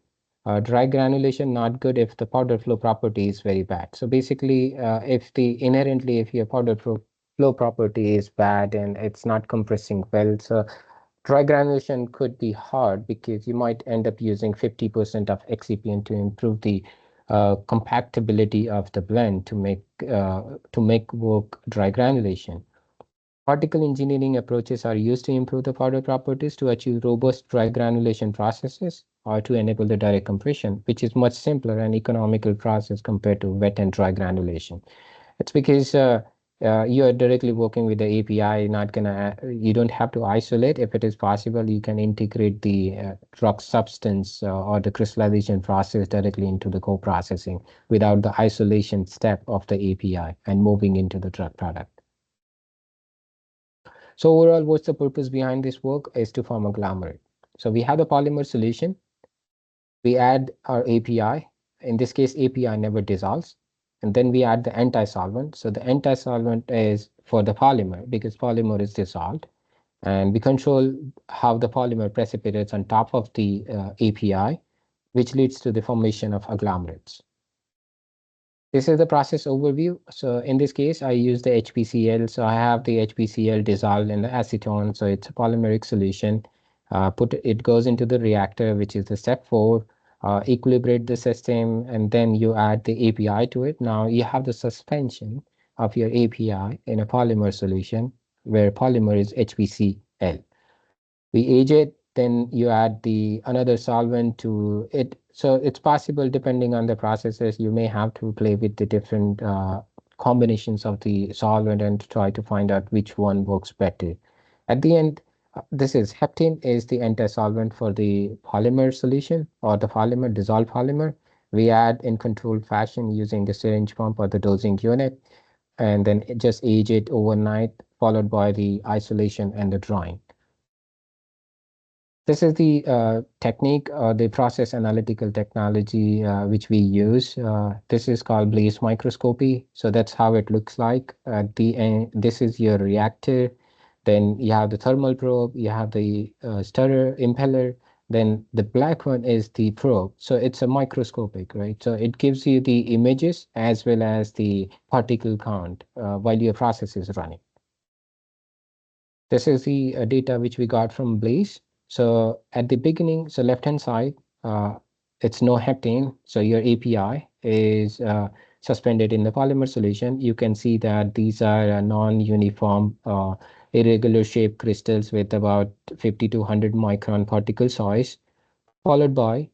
Speaker 2: Dry granulation not good if the powder flow property is very bad. So basically, if your powder flow property is bad and it's not compressing well, so dry granulation could be hard because you might end up using 50% of excipient to improve the compactability of the blend to make work dry granulation. Particle engineering approaches are used to improve the powder properties to achieve robust dry granulation processes or to enable the direct compression, which is much simpler and economical process compared to wet and dry granulation. It's because you are directly working with the API, you don't have to isolate. If it is possible, you can integrate the drug substance or the crystallization process directly into the co-processing without the isolation step of the API and moving into the drug product. So overall, what's the purpose behind this work is to form a agglomerate. So we have the polymer solution. We add our API. In this case, API never dissolves. And then we add the anti-solvent. So the anti-solvent is for the polymer because polymer is dissolved. And we control how the polymer precipitates on top of the API, which leads to the formation of agglomerates. This is the process overview. So in this case, I use the HPCl. So I have the HPCl dissolved in the acetone. So it's a polymeric solution. It goes into the reactor, which is the step 4. Equilibrate the system, and then you add the API to it. Now you have the suspension of your API in a polymer solution. where polymer is HPCl. We age it, then you add the another solvent to it. So it's possible, depending on the processes, you may have to play with the different combinations of the solvent and try to find out which one works better. At the end, this is heptane is the anti-solvent for the polymer solution or the polymer, dissolved polymer. We add in controlled fashion using the syringe pump or the dosing unit, and then just age it overnight, followed by the isolation and the drying. This is the technique or the process analytical technology which we use. This is called blaze microscopy. So that's how it looks like. At the end, this is your reactor. Then you have the thermal probe, you have the stirrer impeller. Then the black one is the probe. So it's a microscopic, right? So it gives you the images as well as the particle count while your process is running. This is the data which we got from Blaze. So at the beginning, so left-hand side, uh, it's no heptane. So your API is suspended in the polymer solution. You can see that these are non-uniform, irregular shaped crystals with about 50 to 100 micron particle size, followed by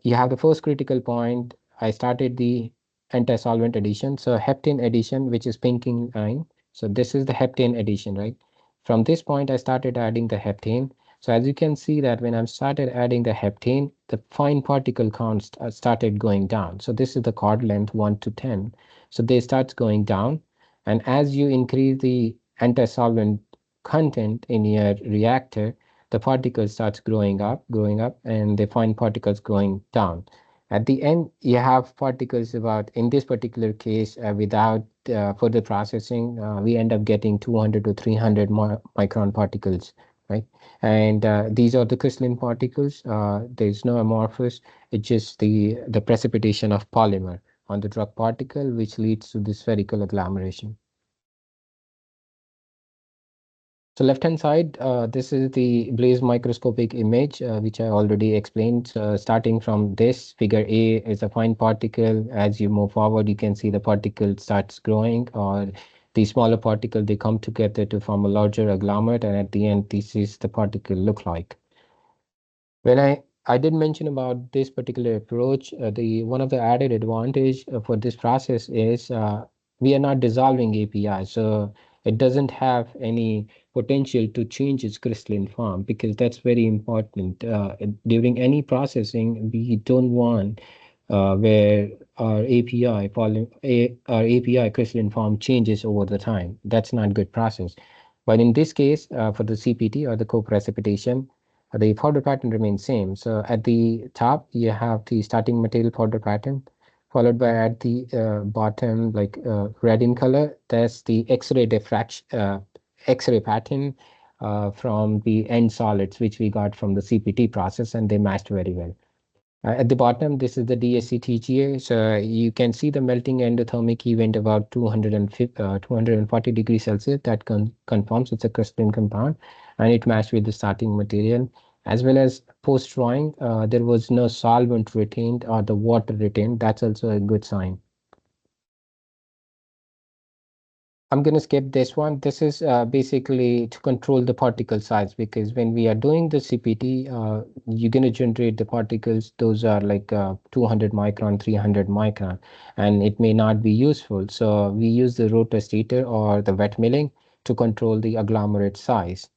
Speaker 2: you have the first critical point. I started the anti-solvent addition. So heptane addition, which is pinking line. So this is the heptane addition, right? From this point, I started adding the heptane. So as you can see that when I started adding the heptane, the fine particle count started going down. So this is the chord length 1 to 10. So they start going down. And as you increase the anti-solvent content in your reactor, the particle starts growing up, and the fine particles going down. At the end, you have particles about, in this particular case, without further processing, we end up getting 200 to 300 micron particles, right? And these are the crystalline particles. There's no amorphous. It's just the precipitation of polymer on the drug particle, which leads to the spherical agglomeration. So left-hand side, this is the Blaze microscopic image, which I already explained. Starting from this, figure A is a fine particle. As you move forward, you can see the particle starts growing, or the smaller particle, they come together to form a larger agglomerate, and at the end, this is the particle look like. When I did mention about this particular approach, the one of the added advantage for this process is we are not dissolving API, so it doesn't have any potential to change its crystalline form, because that's very important. During any processing, we don't want where our our API crystalline form changes over the time. That's not good process. But in this case, for the CPT or the co-precipitation, the powder pattern remains same. So at the top, you have the starting material powder pattern, followed by at the bottom, like red in color, that's the X-ray diffraction, X-ray pattern from the end solids, which we got from the CPT process, and they matched very well. At the bottom, this is the DSC-TGA. So you can see the melting endothermic event about 240 degrees Celsius. That confirms it's a crystalline compound, and it matched with the starting material. As well as post-drawing, there was no solvent retained or the water retained. That's also a good sign. I'm going to skip this one. This is basically to control the particle size, because when we are doing the CPT, you're going to generate the particles. Those are like 200 micron, 300 micron, and it may not be useful. So we use the rotastator or the wet milling to control the agglomerate size.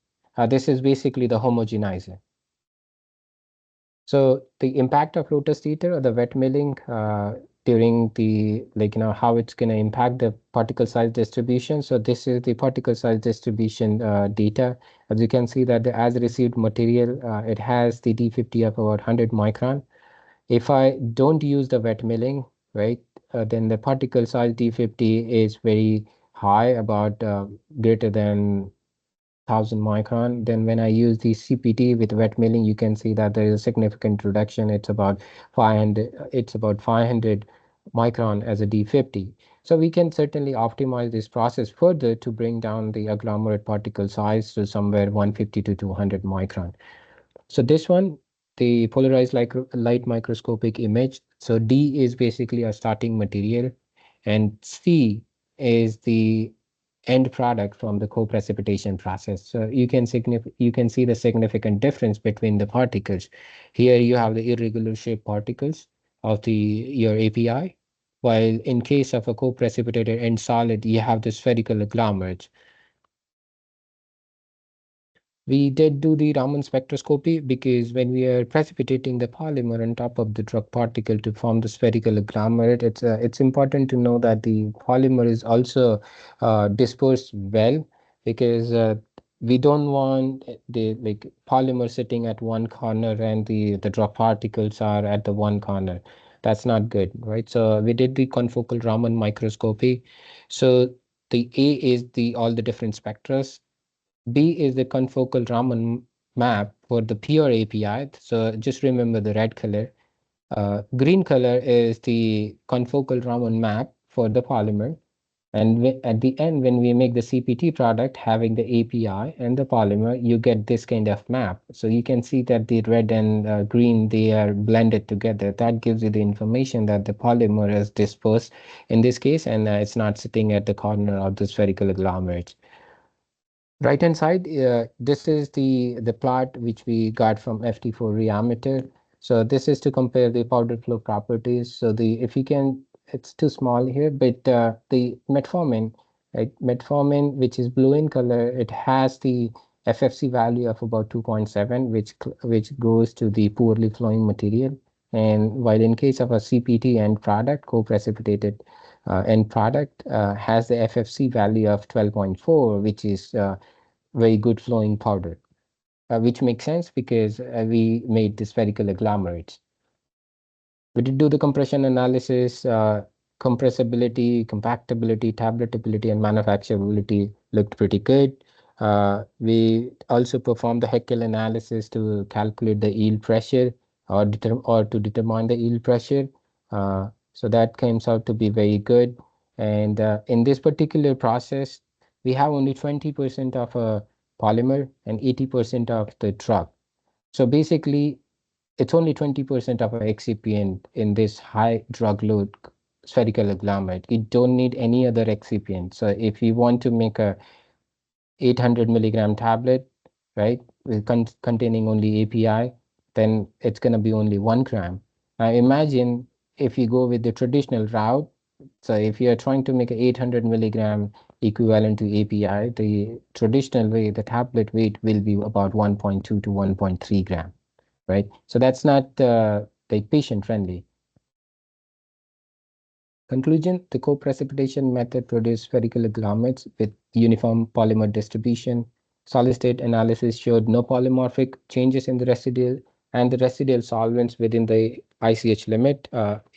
Speaker 2: This is basically the homogenizer. So the impact of lotus ether or the wet milling during the, like, how it's going to impact the particle size distribution. So this is the particle size distribution data. As you can see that the as received material, it has the D50 of about 100 micron. If I don't use the wet milling, right, then the particle size D50 is very high, about greater than 1000 micron. Then when I use the CPT with wet milling, you can see that there is a significant reduction. It's about 500 micron as a D50. So we can certainly optimize this process further to bring down the agglomerate particle size to somewhere 150 to 200 micron. So this one, the polarized light microscopic image. So D is basically a starting material, and C is the end product from the co-precipitation process. So you can see the significant difference between the particles. Here you have the irregular shaped particles of the your API, while in case of a co-precipitated end solid, you have the spherical agglomerates. We did do the Raman spectroscopy because when we are precipitating the polymer on top of the drug particle to form the spherical agglomerate, it's important to know that the polymer is also dispersed well, because we don't want the like polymer sitting at one corner and the drug particles are at the one corner. That's not good, right? So we did the confocal Raman microscopy. So the A is the all the different spectra. B is the confocal Raman map for the pure API. So just remember the red color. Green color is the confocal Raman map for the polymer. And at the end, when we make the CPT product having the API and the polymer, you get this kind of map. So you can see that the red and green, they are blended together. That gives you the information that the polymer is dispersed in this case, and it's not sitting at the corner of the spherical agglomerates. Right hand side, this is the plot which we got from FT4 reammeter. So this is to compare the powder flow properties. So the if you can, it's too small here, but the metformin, right, metformin, which is blue in color, it has the FFC value of about 2.7, which goes to the poorly flowing material. And while in case of a CPT end product, co-precipitated end product, has the FFC value of 12.4, which is very good flowing powder, which makes sense because we made the spherical agglomerates. We did do the compression analysis, compressibility, compactability, tabletability, and manufacturability looked pretty good. We also performed the Heckel analysis to calculate the yield pressure or to determine the yield pressure. So that comes out to be very good. And in this particular process, we have only 20% of a polymer and 80% of the drug. So basically, it's only 20% of our excipient in this high drug load spherical agglomerate. You don't need any other excipient. So if you want to make a 800 milligram tablet, right, with containing only API, then it's going to be only 1 gram. Now imagine if you go with the traditional route. So if you are trying to make a 800 milligram equivalent to API, the traditional way, the tablet weight will be about 1.2 to 1.3 gram, right? So that's not like patient friendly. Conclusion, the co-precipitation method produced spherical agglomerates with uniform polymer distribution. Solid state analysis showed no polymorphic changes in the residual and the residual solvents within the ICH limit.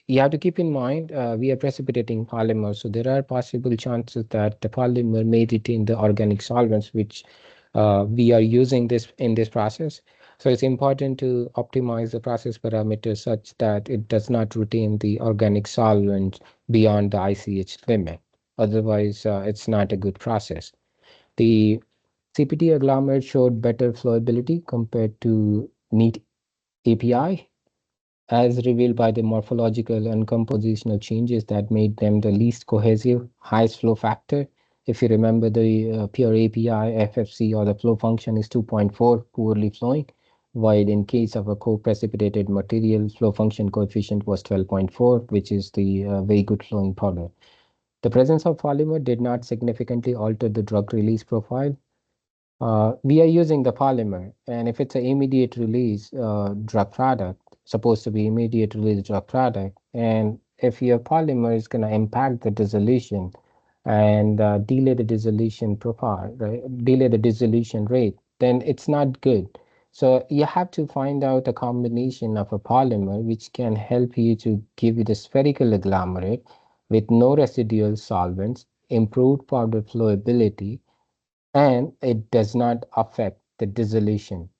Speaker 2: You have to keep in mind, we are precipitating polymers, so there are possible chances that the polymer may retain the organic solvents, which we are using this in this process. So it's important to optimize the process parameters such that it does not retain the organic solvent beyond the ICH limit. Otherwise, it's not a good process. The CPT agglomerate showed better flowability compared to neat API, as revealed by the morphological and compositional changes that made them the least cohesive, highest flow factor. If you remember, the pure API, FFC, or the flow function is 2.4, poorly flowing, while in case of a co-precipitated material, flow function coefficient was 12.4, which is the very good flowing powder. The presence of polymer did not significantly alter the drug release profile. We are using the polymer, and if it's an immediate release drug product, supposed to be immediate release drug product, and if your polymer is going to impact the dissolution and delay the dissolution profile, right? Delay the dissolution rate, then it's not good. So you have to find out a combination of a polymer which can help you to give you the spherical agglomerate with no residual solvents, improved powder flowability, and it does not affect the dissolution.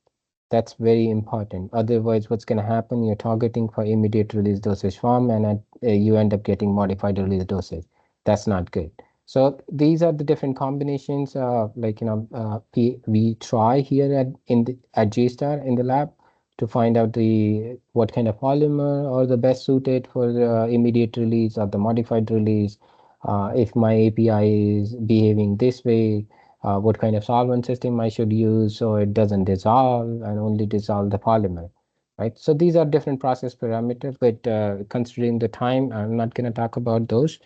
Speaker 2: That's very important. Otherwise, what's going to happen? You're targeting for immediate release dosage form, and you end up getting modified release dosage. That's not good. So these are the different combinations. We try here at JSTAR in the lab to find out the what kind of polymer are the best suited for the immediate release or the modified release. if my API is behaving this way, what kind of solvent system I should use so it doesn't dissolve and only dissolve the polymer, right? So these are different process parameters, but considering the time, I'm not going to talk about those.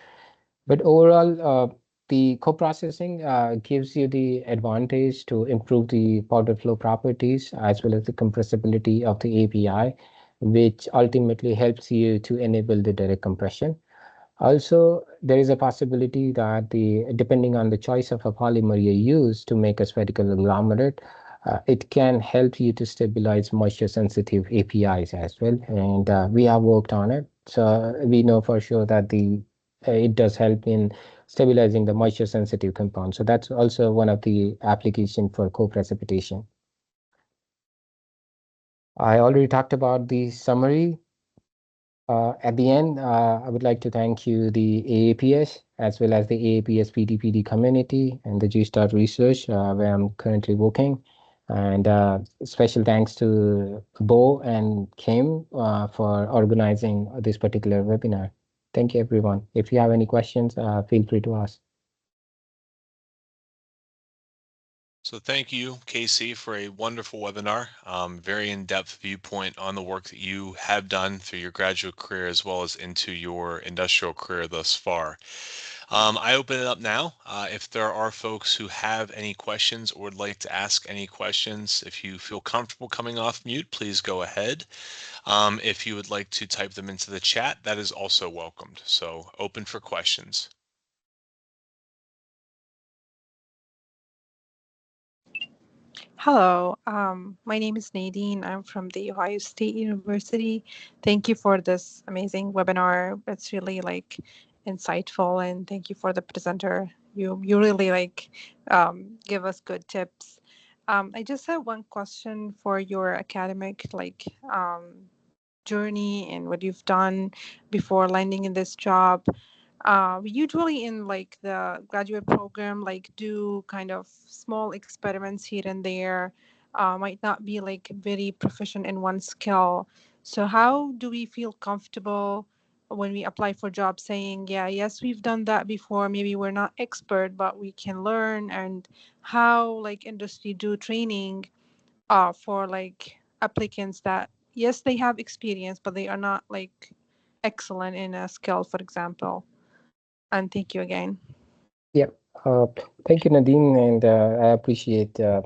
Speaker 2: But overall, the co-processing gives you the advantage to improve the powder flow properties as well as the compressibility of the API, which ultimately helps you to enable the direct compression. Also, there is a possibility that depending on the choice of a polymer you use to make a spherical agglomerate, it can help you to stabilize moisture sensitive APIs as well. And we have worked on it. So we know for sure that it does help in stabilizing the moisture sensitive compound. So that's also one of the application for co-precipitation. I already talked about the summary. At the end, I would like to thank you, the AAPS, as well as the AAPS PDPD community and the G-Star Research, where I'm currently working. And special thanks to Bo and Kim for organizing this particular webinar. Thank you, everyone. If you have any questions, feel free to ask.
Speaker 1: So thank you, Casey, for a wonderful webinar. Very in-depth viewpoint on the work that you have done through your graduate career as well as into your industrial career thus far. I open it up now. If there are folks who have any questions or would like to ask any questions, if you feel comfortable coming off mute, please go ahead. If you would like to type them into the chat, that is also welcomed. So open for questions.
Speaker 3: Hello, my name is Nadine. I'm from the Ohio State University. Thank you for this amazing webinar. It's really like insightful, and thank you for the presenter. You really like give us good tips. I just have one question for your academic journey and what you've done before landing in this job. We usually in like the graduate program like do kind of small experiments here and there. Might not be like very proficient in one skill. So how do we feel comfortable when we apply for jobs saying, yeah, yes, we've done that before. Maybe we're not expert, but we can learn. And how like industry do training for like applicants that yes they have experience but they are not like excellent in a skill, for example. And thank you again.
Speaker 2: Yeah. Uh, Thank you, Nadine, and I appreciate uh,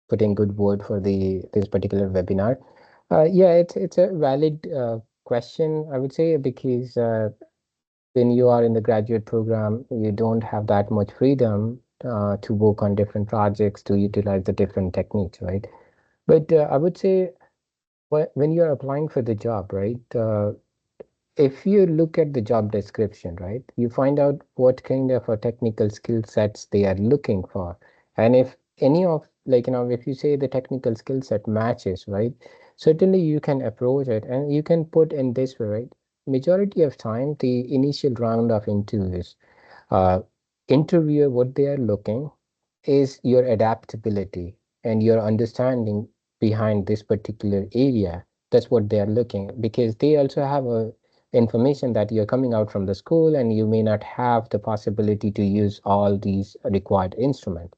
Speaker 2: putting good word for the this particular webinar. Yeah, it's a valid question, I would say, because when you are in the graduate program, you don't have that much freedom to work on different projects, to utilize the different techniques, right? But I would say when you're applying for the job, right? If you look at the job description, right, you find out what kind of a technical skill sets they are looking for. And if any of, like, if you say the technical skill set matches, right, certainly you can approach it and you can put in this way, right? Majority of time, the initial round of interviews, uh, interviewer, what they are looking is your adaptability and your understanding behind this particular area. That's what they are looking, because they also have a information that you're coming out from the school and you may not have the possibility to use all these required instruments.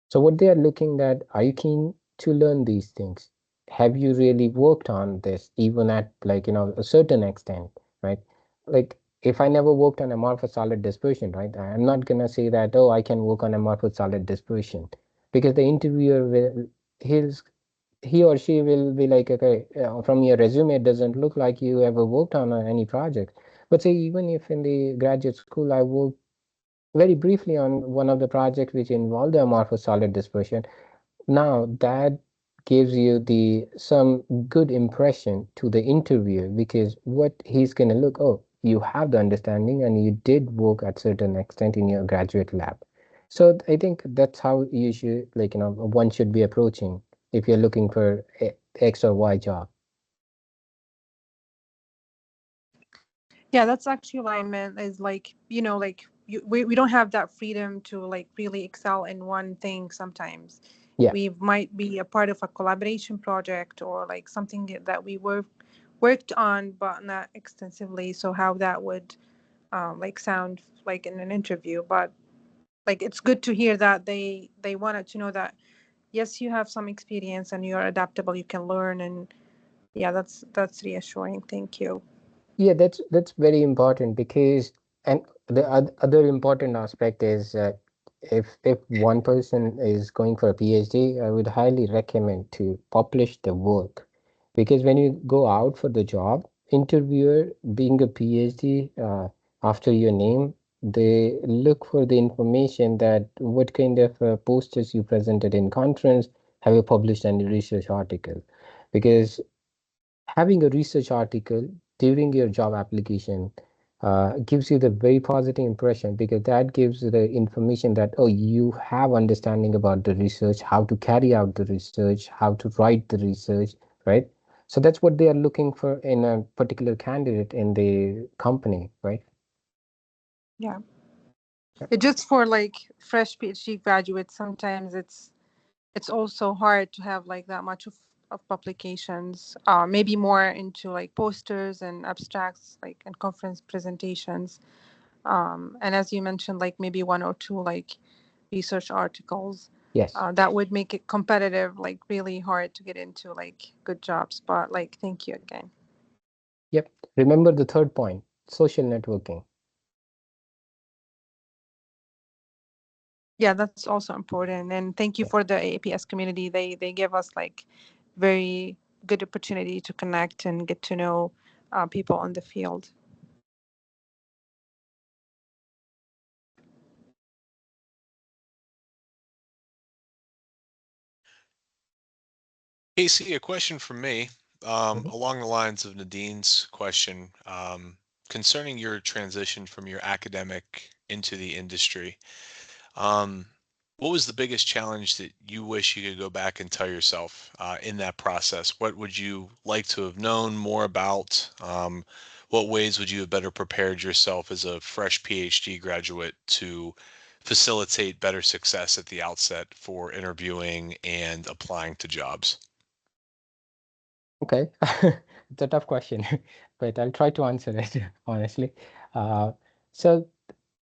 Speaker 2: So what they are looking at, are you keen to learn these things? Have you really worked on this even at, like, a certain extent, right? Like, if I never worked on amorphous solid dispersion, right, I'm not gonna say that, oh, I can work on amorphous solid dispersion, because the interviewer will, he'll he or she will be like, okay, from your resume, it doesn't look like you ever worked on any project. But say, even if in the graduate school, I worked very briefly on one of the projects which involved the amorphous solid dispersion, now that gives you the some good impression to the interviewer, because what he's going to look, oh, you have the understanding and you did work at certain extent in your graduate lab. So I think that's how you should, like, one should be approaching if you're looking for X or Y job.
Speaker 3: Yeah, that's actually what I meant is like, like we don't have that freedom to like really excel in one thing sometimes.
Speaker 2: Yeah.
Speaker 3: We might be a part of a collaboration project or like something that we worked on but not extensively. So how that would like sound like in an interview. But like it's good to hear that they wanted to know that yes, you have some experience and you're adaptable, you can learn, and yeah, that's reassuring. Thank you.
Speaker 2: Yeah, that's very important because, and the other important aspect is if one person is going for a PhD, I would highly recommend to publish the work, because when you go out for the job, interviewer being a PhD after your name, they look for the information that what kind of posters you presented in conference, have you published any research article, because having a research article during your job application gives you the very positive impression, because that gives the information that, oh, you have understanding about the research, how to carry out the research, how to write the research, right? So that's what they are looking for in a particular candidate in the company, right?
Speaker 3: Yeah. It just for like fresh PhD graduates, sometimes it's also hard to have like that much of publications, maybe more into like posters and abstracts, like and conference presentations, and as you mentioned, like maybe one or two like research articles,
Speaker 2: Yes.
Speaker 3: that would make it competitive, like really hard to get into like good jobs. But like thank you again.
Speaker 2: Yep. Remember the third point, social networking.
Speaker 3: Yeah, that's also important, and thank you
Speaker 2: Yeah.
Speaker 3: for the AAPS community. They give us like very good opportunity to connect and get to know people in the field.
Speaker 1: Casey, a question from me,
Speaker 2: Mhm.
Speaker 1: along the lines of Nadine's question, concerning your transition from your academic into the industry. Um, what was the biggest challenge that you wish you could go back and tell yourself in that process? What would you like to have known more about? What ways would you have better prepared yourself as a fresh PhD graduate to facilitate better success at the outset for interviewing and applying to jobs?
Speaker 2: Okay, it's a tough question, but I'll try to answer it honestly. Uh, so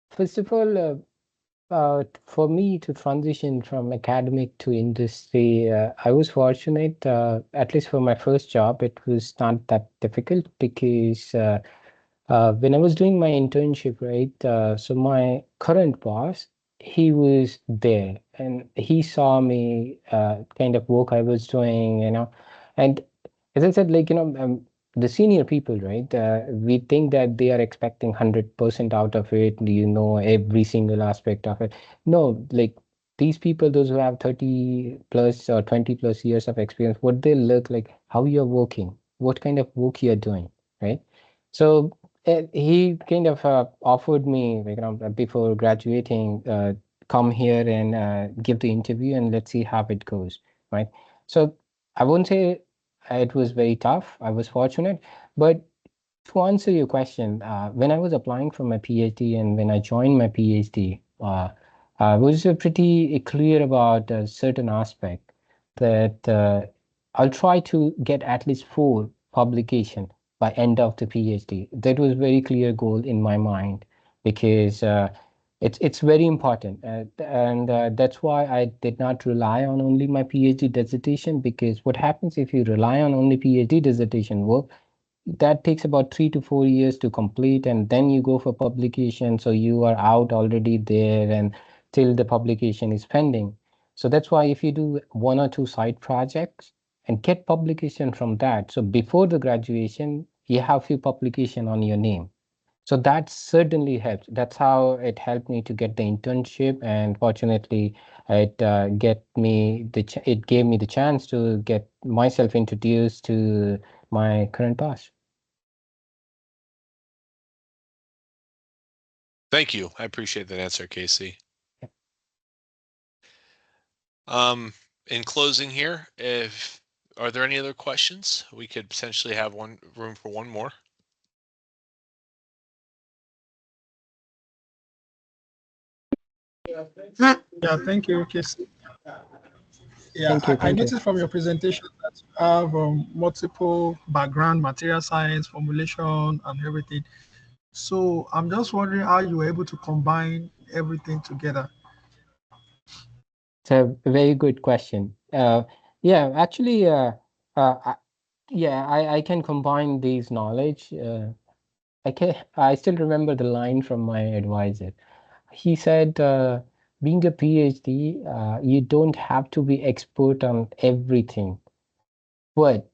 Speaker 2: first of all, for me to transition from academic to industry, I was fortunate. At least for my first job, it was not that difficult because when I was doing my internship, right? So my current boss, he was there and he saw me kind of work I was doing, and as I said, like, the senior people, right? We think that they are expecting 100% out of it, every single aspect of it. No, like these people, those who have 30 plus or 20 plus years of experience, what they look like, how you're working, what kind of work you're doing, right? So he kind of offered me, like, before graduating, come here and give the interview and let's see how it goes, right? So I won't say it was very tough. I was fortunate, but to answer your question, when I was applying for my PhD and when I joined my PhD, I was pretty clear about a certain aspect that I'll try to get at least 4 publication by end of the PhD. That was very clear goal in my mind because it's very important, and that's why I did not rely on only my PhD dissertation. Because what happens if you rely on only PhD dissertation work? That takes about 3 to 4 years to complete, and then you go for publication, so you are out already there and till the publication is pending. So that's why if you do 1 or 2 side projects and get publication from that, so before the graduation you have few publication on your name, so that certainly helps. That's how it helped me to get the internship, and fortunately it gave me the chance to get myself introduced to my current boss.
Speaker 1: Thank you. I appreciate that answer, Casey. In closing here, if are there any other questions? We could potentially have one room for one more.
Speaker 4: Yeah, thank you, Casey. Yeah,
Speaker 2: Thank you.
Speaker 4: I
Speaker 2: Thank you.
Speaker 4: noticed from your presentation that you have multiple background, material science, formulation, and everything. So I'm just wondering how you were able to combine everything together.
Speaker 2: It's a very good question. Yeah, actually, yeah, I can combine these knowledge. I still remember the line from my advisor. He said, being a PhD, you don't have to be expert on everything, but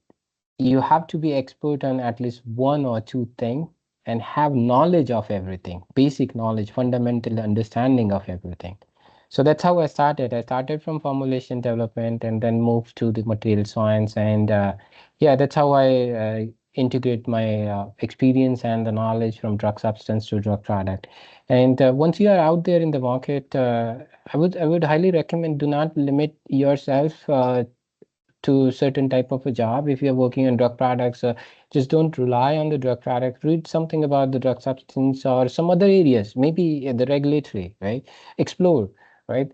Speaker 2: you have to be expert on at least one or two things and have knowledge of everything, basic knowledge, fundamental understanding of everything. So that's how I started. I started from formulation development and then moved to the material science. And yeah, that's how I integrate my experience and the knowledge from drug substance to drug product. And once you are out there in the market, I would highly recommend do not limit yourself to certain type of a job. If you're working on drug products, just don't rely on the drug product. Read something about the drug substance or some other areas, maybe the regulatory, right? Explore, right?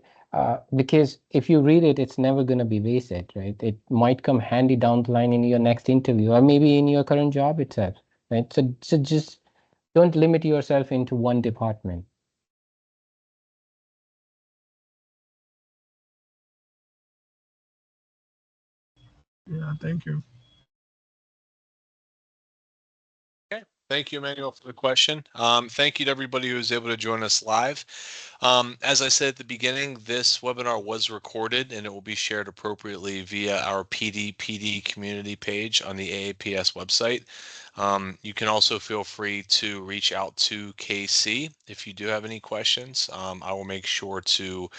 Speaker 2: Because if you read it, it's never going to be wasted, right? It might come handy down the line in your next interview or maybe in your current job itself, right? So just don't limit yourself into one department.
Speaker 4: Yeah, thank you.
Speaker 1: Okay. Thank you, Emmanuel, for the question. Thank you to everybody who was able to join us live. As I said at the beginning, this webinar was recorded and it will be shared appropriately via our PDPD community page on the AAPS website. You can also feel free to reach out to KC if you do have any questions. I will make sure to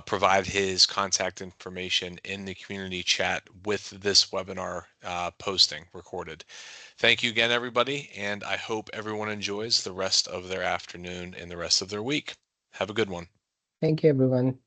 Speaker 1: provide his contact information in the community chat with this webinar posting recorded. Thank you again, everybody, and I hope everyone enjoys the rest of their afternoon and the rest of their week. Have a good one.
Speaker 2: Thank you, everyone.